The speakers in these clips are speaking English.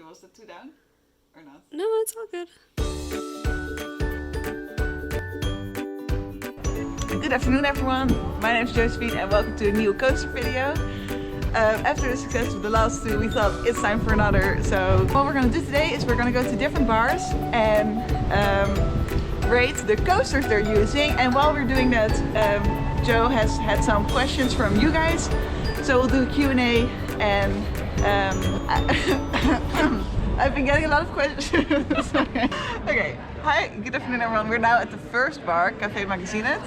Was it too down? Or not? No, it's all good. Good afternoon everyone, my name is Josephine and welcome to a new coaster video. After the success of the last two, we thought it's time for another. So what we're going to do today is we're going to go to different bars and rate the coasters they're using. And while we're doing that, Joe has had some questions from you guys. So we'll do a Q&A and I've been getting a lot of questions. Okay, hi, good afternoon everyone. We're now at the first bar, Café Magazinet.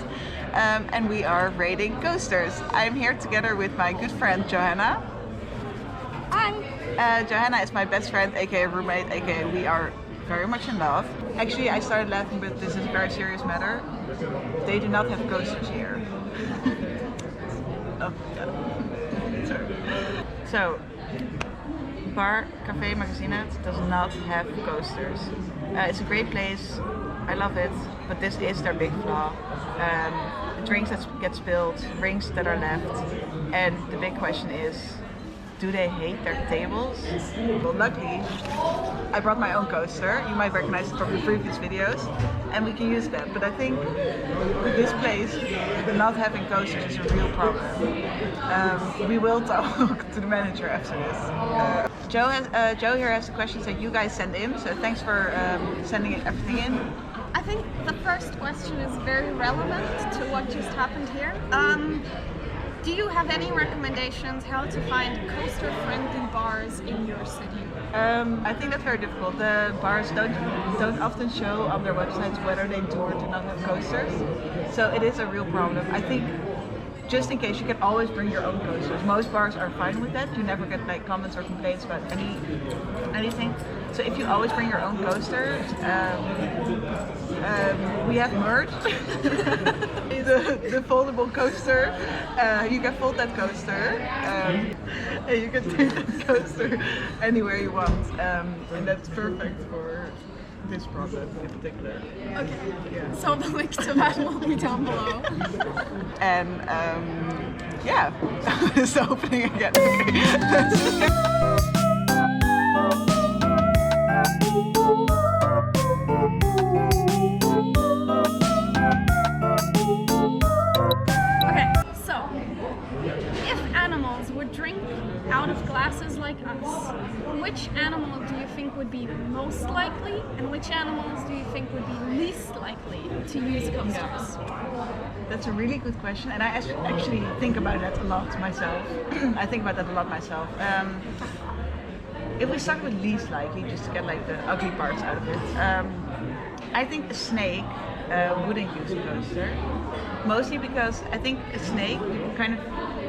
And we are rating coasters. I'm here together with my good friend Johanna. Hi. Johanna is my best friend, aka roommate, aka we are very much in love. Actually, I started laughing, but this is a very serious matter. They do not have coasters here. Oh, yeah. Sorry. So, bar Café Magazinet does not have coasters. It's a great place. I love it, but this is their big flaw. Drinks that get spilled, rings that are left, and the big question is, do they hate their tables? Well, luckily, I brought my own coaster. You might recognize it from the previous videos, and we can use that. But I think this place, not having coasters is a real problem. We will talk to the manager after this. Joe here has the questions that you guys send in, so thanks for sending everything in. I think the first question is very relevant to what just happened here. Do you have any recommendations how to find coaster-friendly bars in your city? I think that's very difficult. The bars don't often show on their websites whether they do or do not have coasters, so it is a real problem. I think just in case, you can always bring your own coasters. Most bars are fine with that. You never get like comments or complaints about anything. So if you always bring your own coasters, we have merch. the foldable coaster. You can fold that coaster. And you can take that coaster anywhere you want. And that's perfect for this problem in particular. Okay, yeah. So the link to that will be down below. And yeah, it's opening again. Okay. Okay, so if animals would drink out of glasses like us, which animal do you think would be most likely, and which animals do you think would be least likely to use coasters? That's a really good question, and I actually think about that a lot myself. I think about that a lot myself. If we start with least likely, just to get like the ugly parts out of it, I think a snake wouldn't use a coaster. Mostly because I think a snake, you can kind of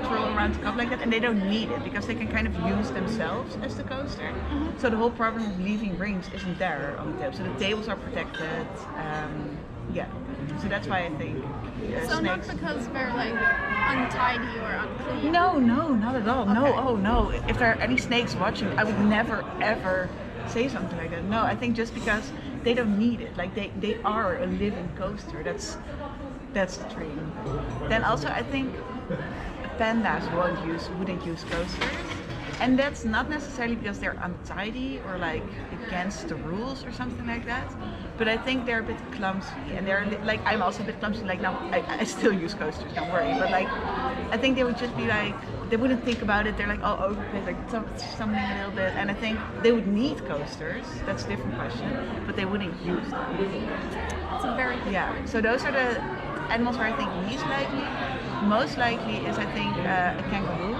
twirl around the cup like that and they don't need it because they can kind of use themselves as the coaster. So the whole problem of leaving rings isn't there on the table. So the tables are protected. Yeah, so that's why I think So snakes. not because they're like untidy or unclean? No, not at all. No, Okay. oh no. If there are any snakes watching, I would never ever say something like that. No, I think just because they don't need it. Like they are a living coaster. That's the dream. Then also I think pandas wouldn't use coasters. And that's not necessarily because they're untidy or like against the rules or something like that. But I think they're a bit clumsy, and they're like, I'm also a bit clumsy. Like now, I still use coasters, don't worry. But like, I think they would just be like, they wouldn't think about it. They're like all over the place, like something a little bit. And I think they would need coasters. That's a different question. But they wouldn't use them. It's a very good Yeah. point. So those are the animals where I think least likely. Most likely is I think a kangaroo.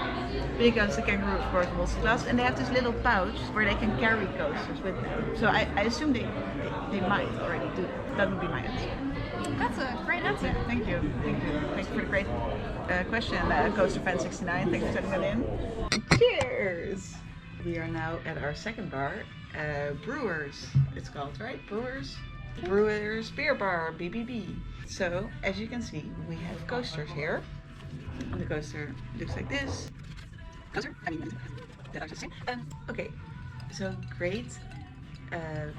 Because the kangaroo, of course, holds the glass, and they have this little pouch where they can carry coasters with them. So I assume they might already do that. That would be my answer. That's a great answer. Thank you. Thanks for the great question, Coaster Fan 69. Thanks for sending that in. Cheers! We are now at our second bar, Brewers. It's called, right? Brewers Beer Bar, BBB. So as you can see, we have coasters here. The coaster looks like this. Coaster? I mean, that are the same. Okay, so great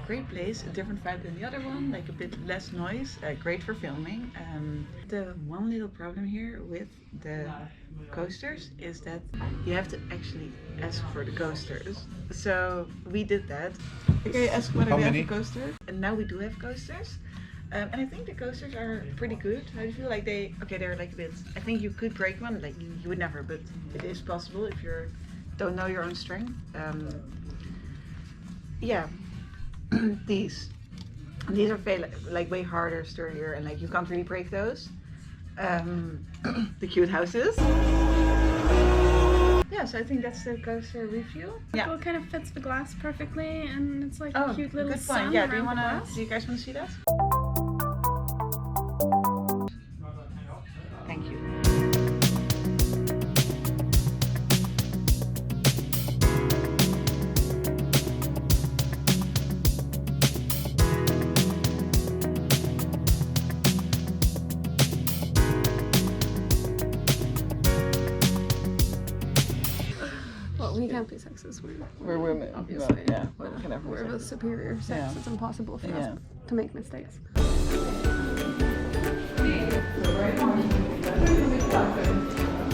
great place, a different vibe than the other one, like a bit less noise, great for filming. The one little problem here with the coasters is that you have to actually ask for the coasters. So we did that. Okay, ask whether we have a coaster, and now we do have coasters. And I think the coasters are pretty good. How do you feel? Like they're like a bit, I think you could break one, like you would never, but it is possible if you don't know your own strength. Yeah, these are way harder, sturdier, and like you can't really break those. The cute houses. Yeah, so I think that's the coaster review. Yeah, it kind of fits the glass perfectly, and it's like a cute little good sun point. Yeah, around the glass. do you guys want to see that? Thank you. Well, we can't be sexist. We're women, obviously. yeah, We're the superior sex. Yeah. It's impossible for us to make mistakes.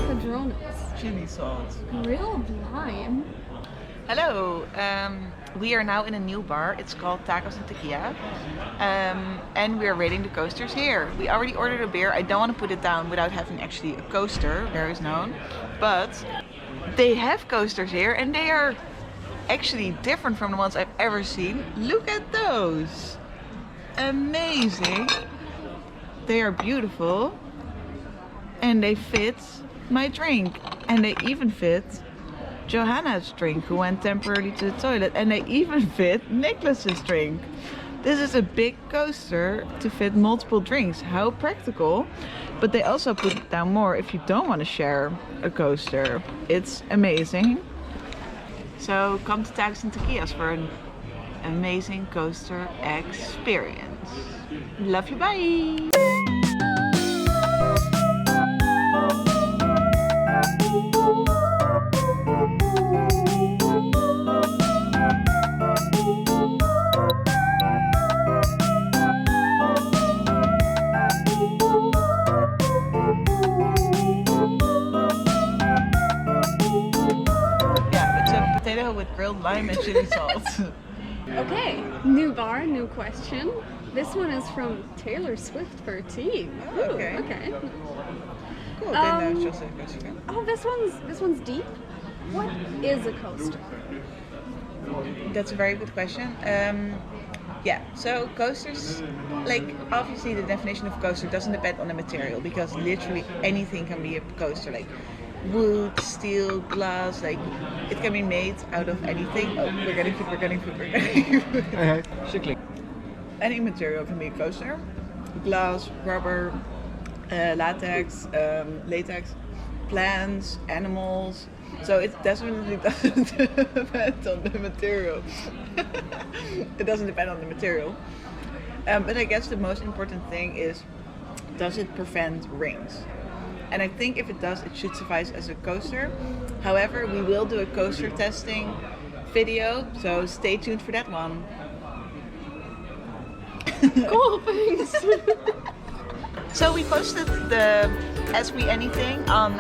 Padrones. Chili salt. Real lime. Hello, we are now in a new bar. It's called Tacos and Tequila, and we are rating the coasters here. We already ordered a beer. I don't want to put it down without having actually a coaster, there is known, but they have coasters here, and they are actually different from the ones I've ever seen. Look at those! Amazing! They are beautiful, and they fit my drink, and they even fit Johanna's drink, who went temporarily to the toilet, and they even fit Nicholas's drink. This is a big coaster to fit multiple drinks. How practical. But they also put down more if you don't want to share a coaster. It's amazing. So come to Tacos and Tequilas for an amazing coaster experience. Love you, bye! With grilled lime and chili salt. Okay, new bar, new question. This one is from Taylor Swift 13. Oh, okay. Okay. Cool. Then just a question. Oh, this one's deep. What is a coaster? That's a very good question. Yeah, so coasters, like obviously the definition of coaster doesn't depend on the material, because literally anything can be a coaster, like wood, steel, glass, like it can be made out of anything. Oh, we're getting food. Any material can be a coaster. Glass, rubber, latex, plants, animals. So it definitely doesn't depend on the material. It doesn't depend on the material. But I guess the most important thing is, does it prevent rings? And I think if it does, it should suffice as a coaster. However, we will do a coaster testing video, so stay tuned for that one. Cool, thanks. So we posted the Ask Me Anything on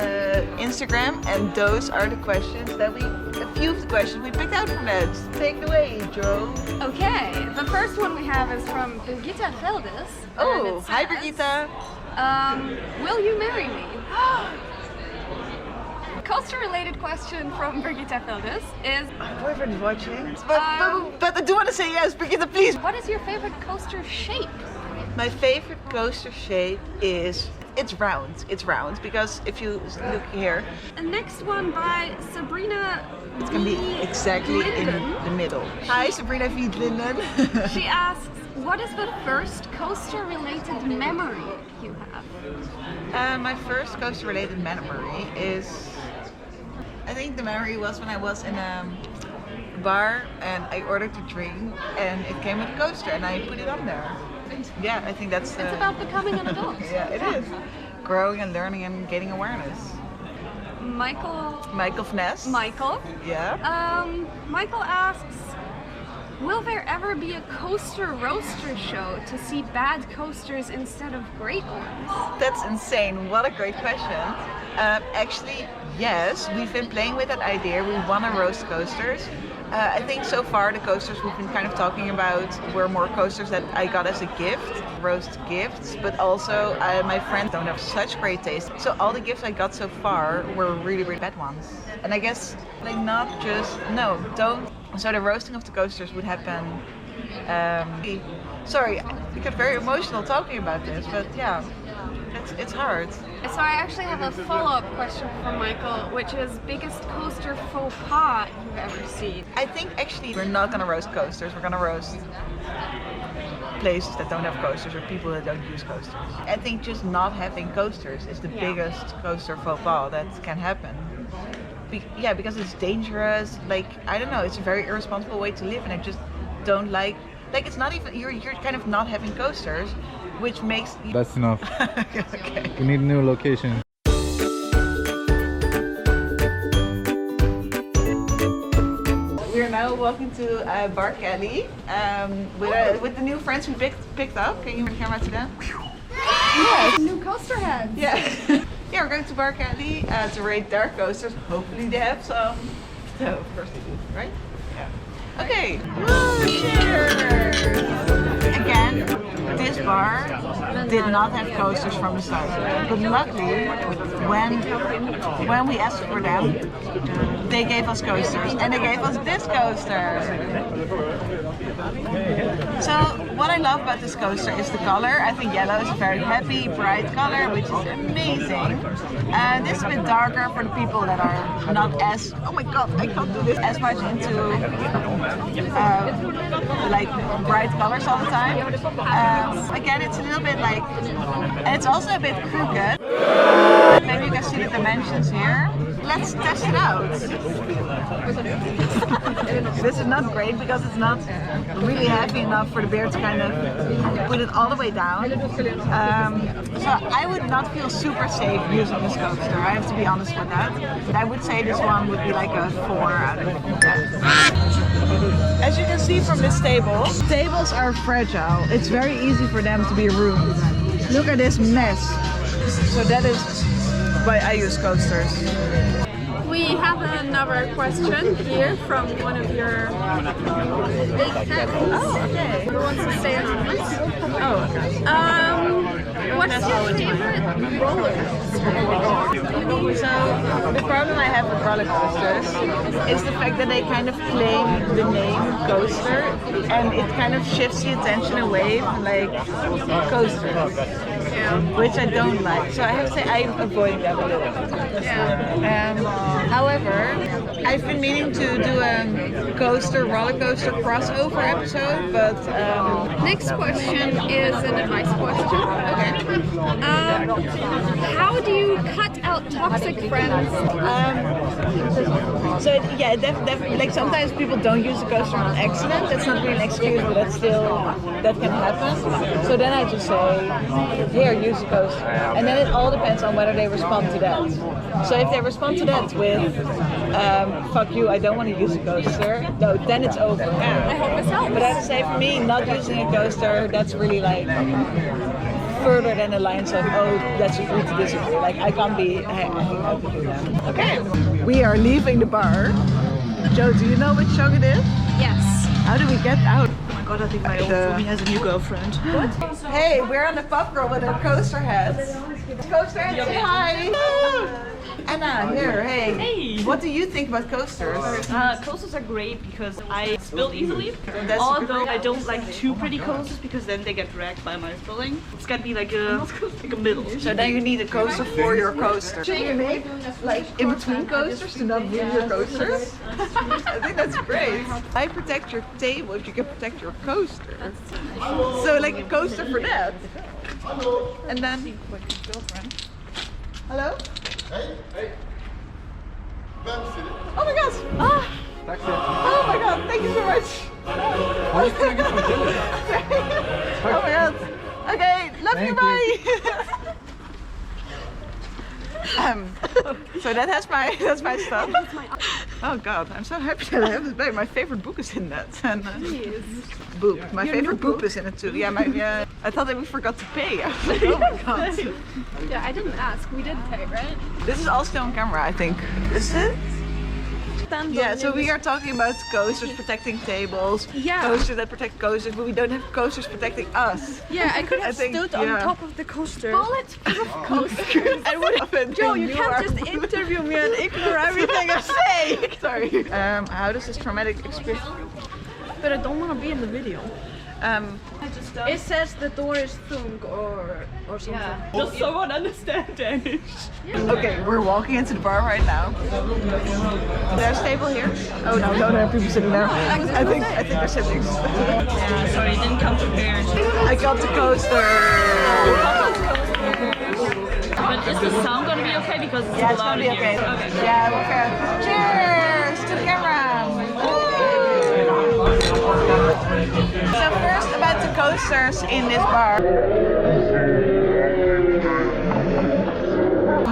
Instagram, and those are the questions that a few of the questions we picked out from that. Take it away, Joe. Okay, the first one we have is from Brigitte Veldis. Oh, hi Brigitte. Will you marry me? Coaster-related question from Brigitte Veldis is... My boyfriend is watching, but I do want to say yes, Brigitte, please. What is your favorite coaster shape? My favorite coaster shape is... It's round, because if you look here... The next one by Sabrina. It's going to be exactly in the middle. Hi, Sabrina Wiedlinden. She asks, what is the first coaster-related memory you have? My first coaster-related memory is... I think the memory was when I was in a bar and I ordered a drink and it came with a coaster and I put it on there. Yeah, I think that's... It's about becoming an adult. Yeah, it is. Growing and learning and gaining awareness. Michael Finesse. Michael. Yeah. Michael asks, Will there ever be a coaster roaster show to see bad coasters instead of great ones? That's insane. What a great question. Actually, yes, we've been playing with that idea. We want to roast coasters. I think so far the coasters we've been kind of talking about were more coasters that I got as a gift, roast gifts, but also my friends don't have such great taste. So all the gifts I got so far were really, really bad ones. And I guess like not just, no, don't. So the roasting of the coasters would happen, sorry, I get very emotional talking about this, but yeah, it's hard. So I actually have a follow-up question for Michael, which is biggest coaster faux pas you've ever seen? I think actually we're not gonna roast coasters, we're gonna roast places that don't have coasters or people that don't use coasters. I think just not having coasters is the biggest coaster faux pas that can happen. Yeah, because it's dangerous, like, I don't know, it's a very irresponsible way to live and I just don't like it's not even, you're kind of not having coasters, which makes... That's enough. Okay. We need a new location. We are now walking to Bar Kelly with the new friends we picked up. Can you hear camera to them? Yes! New coaster heads! Yeah. Yeah, we're going to Bar Kelly to rate their coasters. Hopefully they have some. So, of course they do, right? Yeah. Okay. Woo, cheers! Again, this bar did not have coasters from the start. But luckily, when we asked for them, they gave us coasters. And they gave us this coaster. So what I love about this coaster is the color. I think yellow is a very happy, bright color, which is amazing. This is a bit darker for the people that are not as, oh my god, I can't do this, as much into like bright colors all the time. Again, it's a little bit like, and it's also a bit crooked. Maybe you can see the dimensions here. Let's test it out. This is not great because it's not really heavy enough for the beer to kind of put it all the way down. So I would not feel super safe using this coaster. I have to be honest with that. I would say this one would be like a 4 out of 10. As you can see from this table, tables are fragile. It's very easy for them to be ruined. Look at this mess. So that is why I use coasters. We have another question here from one of your big fans. Oh, okay. Who wants to stay anonymous? Oh, okay. What's your favorite roller coaster? So the problem I have with roller coasters is the fact that they kind of claim the name coaster and it kind of shifts the attention away from like coasters, which I don't like. So I have to say I'm avoiding them a little bit. However, I've been meaning to do a roller coaster crossover episode, but Next question is an advice question. okay. How do you cut out toxic friends? So yeah, definitely. Like sometimes people don't use the coaster on accident. That's not really an excuse, but that's still that can happen. So then I just say, here, use the coaster, and then it all depends on whether they respond to that. So if they respond to that with, fuck you, I don't want to use the coaster, no, then it's over. I hope this helps. But I have to say, for me, not using a coaster, that's really like further than the lines of, oh, let's agree to disagree. Like, I can't be hanging out with them. Okay, we are leaving the bar. Joe, do you know which show it is? Yes. How do we get out? Oh my god, I think my old roomie has a new girlfriend. What? Hey, we're on the Pubcrawl with our coaster heads. Coaster heads, say hi! Anna, here, hey. Hey! What do you think about coasters? Coasters are great because I spill easily. That's Although great. I don't like too pretty coasters because then they get dragged by my spilling. It's gotta be like a middle. So then you need a coaster for your coaster. Should you make like in between coasters to not ruin your coasters? I think that's great. I protect your table if you can protect your coaster. So like a coaster for that. And then hello? Hey. Oh my god! Oh my god, thank you so much! Oh my god! Okay, love you, bye! So that's my stuff. Oh god, I'm so happy that I have this bag. My favorite book is in that. And, boop. My favorite boop is in it too. Yeah, I thought that we forgot to pay. I was like, oh my god. Yeah, I didn't ask. We did pay, right? This is all still on camera, I think. Is it? Yeah, so we are talking about coasters protecting tables, Yeah. coasters that protect coasters, but we don't have coasters protecting us. Yeah, I could have stood on top of the coaster. Bulletproof coasters. I would have Joe, you can't just interview me and ignore everything I say. Sorry. How does this traumatic experience? But I don't want to be in the video. It says the door is thunk or something. Yeah. Does someone understand Danish? Okay, we're walking into the bar right now. There's a table here. Oh no, don't have people sitting there. I think they're siblings. Yeah, sorry, didn't come prepared. I got the coaster. But is the sound gonna be okay because it's Yeah, so it's loud gonna be in here? okay. Yeah, we're fair. Cheers to the camera. So first about the coasters in this bar.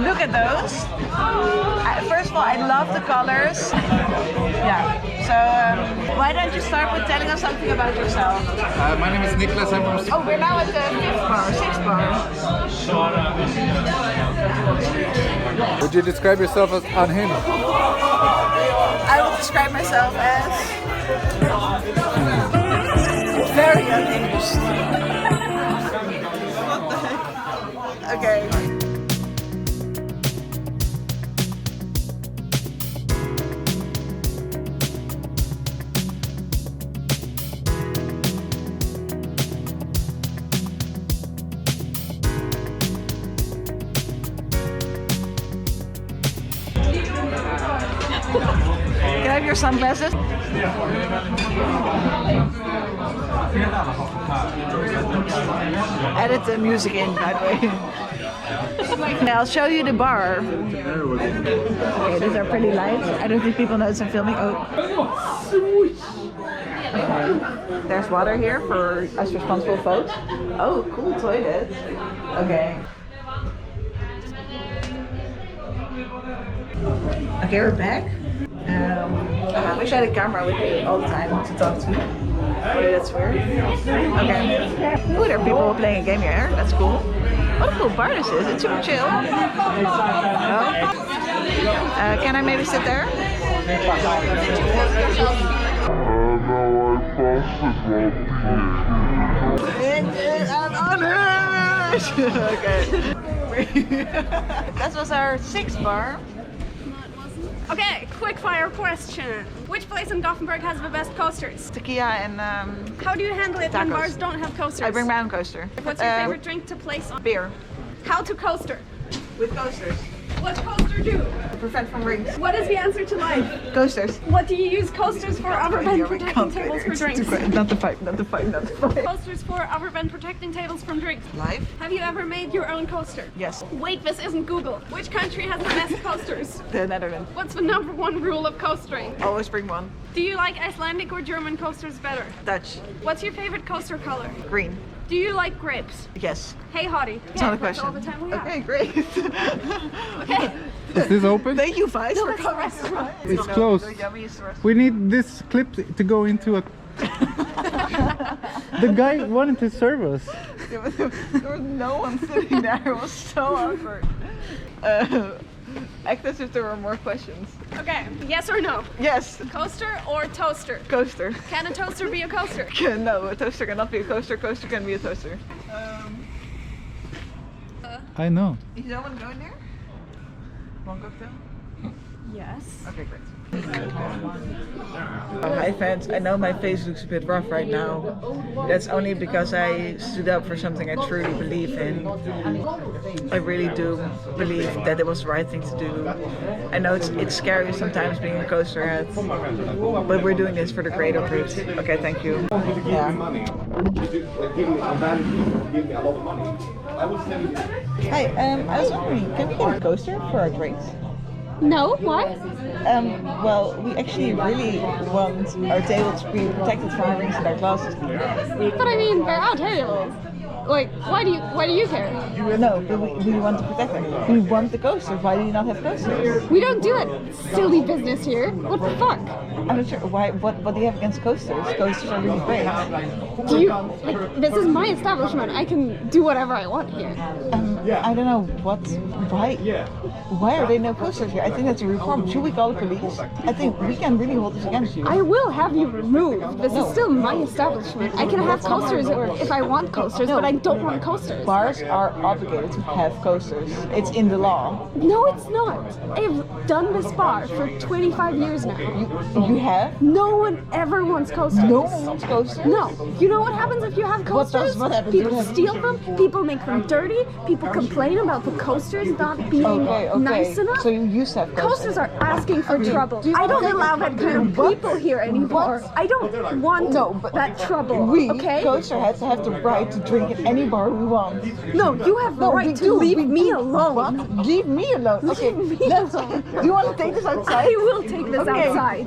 Look at those. First of all, I love the colors. Yeah. So why don't you start with telling us something about yourself? My name is Niklas. I'm from. Oh, we're now at the sixth bar. Would you describe yourself as unhinged? I would describe myself as very unhinged. What the heck? Okay. Can I have your sunglasses? Edit the music in, by the way. Okay, I'll show you the bar. Okay, these are pretty lights. I don't think people notice I'm filming. Oh. There's water here for us responsible folks. Oh, cool toilet. Okay. Okay, we're back. I wish I had a camera with me all the time to talk to. Maybe that's weird. Okay. Ooh, there are people playing a game here. That's cool. What a cool bar this is. It's super chill. Oh. Can I maybe sit there? Okay. That was our sixth bar. Okay, quick fire question. Which place in Gothenburg has the best coasters? Tequila and How do you handle it when Tacos. bars don't have coasters? I bring my own coaster. What's your favorite drink to place on? Beer. How to coaster? With coasters. What coaster do? Prevent from rings. What is the answer to life? Coasters. What do you use coasters for other than Here we protecting come. tables for It's drinks? too quick. Not the fight, not the fight, not the fight. Coasters for other than protecting tables from drinks. Live? Have you ever made your own coaster? Yes. Wait, this isn't Google. Which country has the best coasters? The Netherlands. What's the #1 rule of coastering? Always bring one. Do you like Icelandic or German coasters better? Dutch. What's your favorite coaster color? Green. Do you like grapes? Yes. Hey, hottie. It's not a That's question. all the time we have. Okay, great. Okay. Is this open? Thank you, Vice, for That's the coming. restaurant. It's closed. The yummiest restaurant. We need this clip to go into a. The guy wanted to serve us. There was no one sitting there. It was so awkward. Act as if there were more questions. Okay, yes or no? Yes. Coaster or toaster? Coaster. Can a toaster be a coaster? No, a toaster cannot be a coaster. Coaster can be a toaster. I know. Is no one going there? One cocktail? Yes. Okay, great. Hi fans, I know my face looks a bit rough right now. That's only because I stood up for something I truly believe in. I really do believe that it was the right thing to do. I know it's scary sometimes being a coaster head, but we're doing this for the greater good. Okay, thank you. Yeah. Hi, I was wondering, can we get a coaster for our drinks? No, why? Well, we actually really want our table to be protected from our rings and our glasses. But I mean, they're our tables. Like, why do you care? No, but we want to protect them. We want the coasters. Why do you not have coasters? We don't do it. Silly business here. What the fuck? I'm not sure. Why? What do you have against coasters? Coasters are really great. Do you? Like, this is my establishment. I can do whatever I want here. I don't know what. Why are there no coasters here? I think that's a reform. Should we call the police? I think we can really hold this against you. I will have you removed. This is still my establishment. I can have coasters if I want coasters, but I don't want coasters. Bars are obligated to have coasters. It's in the law. No, it's not. I've done this bar for 25 years now. You have? No one ever wants coasters. No one wants coasters? No. You know what happens if you have coasters? What happens? People steal them, people make them dirty, people complain about the coasters not being nice enough. So you used to have Coasters are asking for trouble. I don't allow that kind of people here anymore. I don't want that trouble. Okay? Coaster heads have the right to drink at any bar we want. No, you have the right to leave me alone. What? Leave me alone. Okay, Leave me alone. do you want to take this outside? I will take this outside.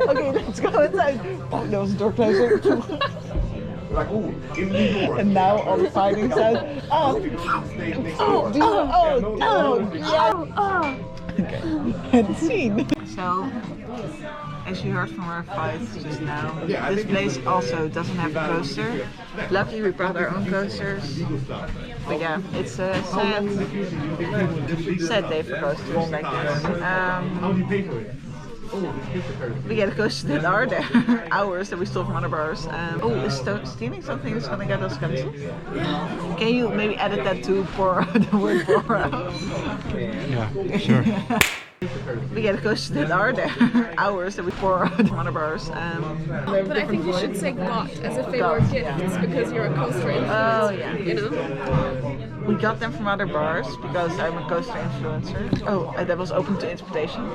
Okay, let's go inside. Oh, there was a door closer. And now all the fighting sounds. Okay. And scene. So, as you heard from our fights just now, this place also doesn't have a coaster. Luckily, we brought our own coasters. But yeah, it's a sad day for coasters like this. We get coasters that are there, ours that we stole from other bars. Is stealing something is gonna get us cancelled? Can you maybe edit that to pour the word pour out? Yeah, sure. We get coasters that are there, ours that we pour from other bars. But I think you should say got as if they were gifts because you're a coaster influencer. Oh yeah. You know? We got them from other bars because I'm a coaster influencer. That was open to interpretation.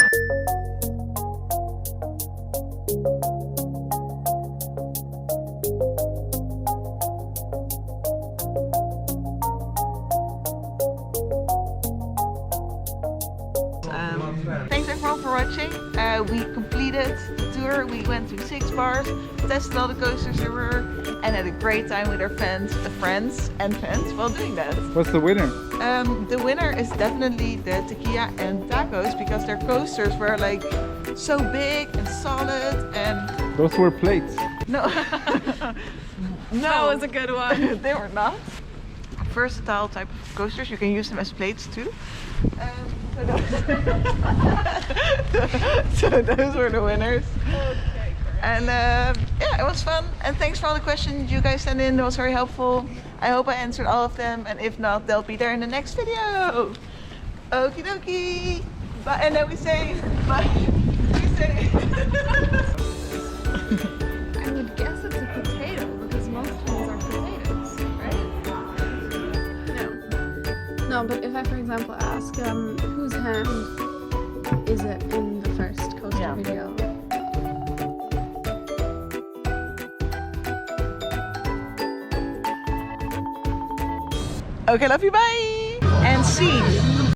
Thanks everyone for watching. We completed the tour. We went to 6 bars, tested all the coasters there were, and had a great time with our friends while doing that. What's the winner? The winner is definitely the tequila and tacos because their coasters were like so big and solid and... Those were plates. No. No. That was a good one. They were not. Versatile type of coasters. You can use them as plates too. So those were the winners. Okay, and yeah, it was fun. And thanks for all the questions you guys sent in. It was very helpful. I hope I answered all of them. And if not, they'll be there in the next video. Okie dokie. Bye. And then we say bye. We say. I would guess it's a potato because most things are potatoes, right? No, but if I, for example, ask whose hand is it in the first coaster video? Okay, love you, bye! And scene.